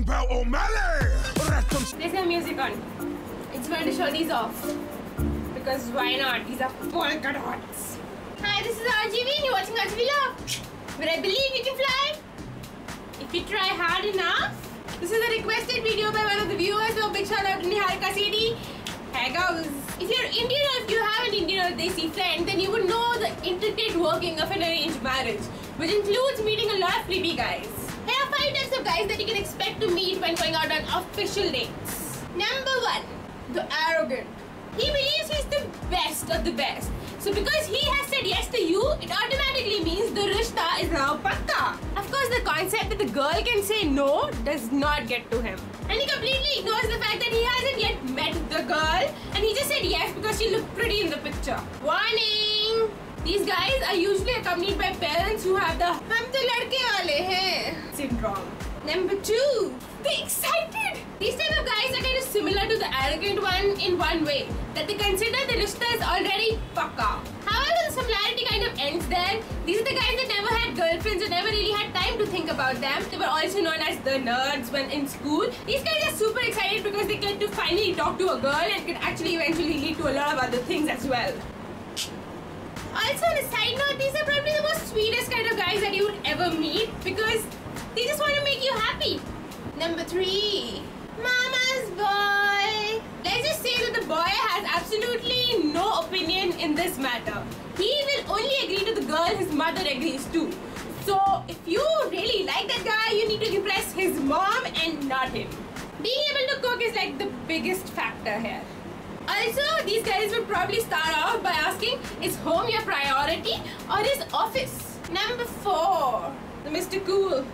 Young Bell O'Malley! There's no music on. It's going to show these off. Because why not? These are polka dots. Hi, this is RGV and you're watching RGV Love. But I believe you can fly if you try hard enough. This is a requested video by one of the viewers, so big shout out to Niharika CD. Hey guys. If you're Indian or if you have an Indian or Desi friend, then you would know the intricate working of an arranged marriage, which includes meeting a lot of freebie guys. Here are 5 types of guys that you can expect to meet when going out on official dates. Number 1, the arrogant. He believes he's the best of the best. So because he has said yes to you, it automatically means the rishta is now pakka. Of course, the concept that the girl can say no does not get to him. And he completely ignores the fact that he hasn't yet met the girl and he just said yes because she looked pretty in the picture. Warning! These guys are usually accompanied by parents who have the "hum to ladke wale hain" syndrome. Number 2, the excited. These type of guys are kind of similar to the arrogant one in one way, that they consider the rishta is already pakka. However, the similarity kind of ends there. These are the guys that never had girlfriends and never really had time to think about them. They were also known as the nerds when in school. These guys are super excited because they get to finally talk to a girl and can actually eventually lead to a lot of other things as well. Also, on a side note, these are probably the most sweetest kind of guys that you would ever meet because they just want to make you happy. Number 3, Mama's boy. Let's just say that the boy has absolutely no opinion in this matter. He will only agree to the girl his mother agrees to. So if you really like that guy, you need to impress his mom and not him. Being able to cook is like the biggest factor here. Also, these guys would probably start off by asking, is home your priority or is office? Number 4, the Mr. Cool.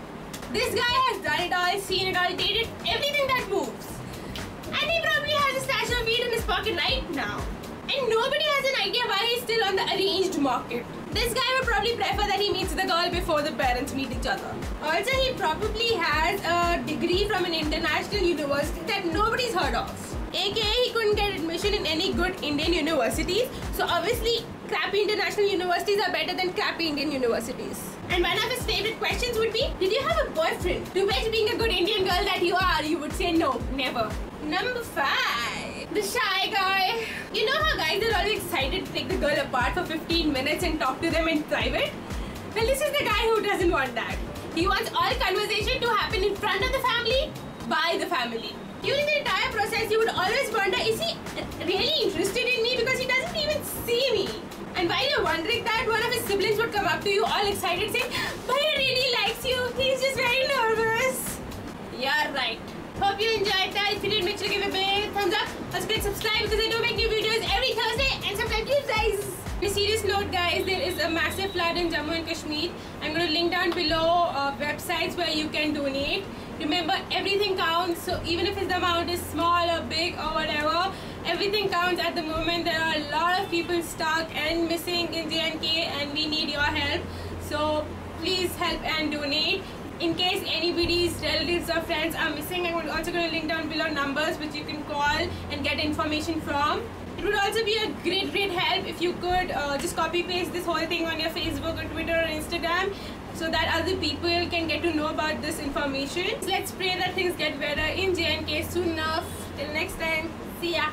This guy has done it all, seen it all, dated everything that moves. And he probably has a stash of weed in his pocket right now. And nobody has an idea why he's still on the arranged market. This guy would probably prefer that he meets the girl before the parents meet each other. Also, he probably has a degree from an international university that nobody's heard of. AKA, he couldn't get admission in any good Indian universities. So obviously, crappy international universities are better than crappy Indian universities. And one of his favorite questions would be, did you have a boyfriend? To which, being a good Indian girl that you are, you would say no, never. Number 5, the shy guy. You know how guys are always excited to take the girl apart for 15 minutes and talk to them in private? Well, this is the guy who doesn't want that. He wants all conversation to happen in front of the family, by the family. During the entire process, you would always wonder, is he really interested in me because he doesn't even see me? And while you're wondering that, one of his siblings would come up to you all excited saying, Bhaiya really likes you, he's just very nervous. Yeah, right. Hope you enjoyed that. If you did, make sure to give it a big thumbs up. Also click subscribe because I do make new videos every Thursday and sometimes Tuesdays. On a serious note guys, there is a massive flood in Jammu and Kashmir. I'm going to link down below websites where you can donate. Remember, everything counts, so even if the amount is small or big or whatever, everything counts at the moment. There are a lot of people stuck and missing in J&K and we need your help. So please help and donate. In case anybody's relatives or friends are missing, I'm also going to link down below numbers which you can call and get information from. It would also be a great help if you could just copy paste this whole thing on your Facebook or Twitter or Instagram, so that other people can get to know about this information. So let's pray that things get better in J&K soon enough. Till next time, see ya.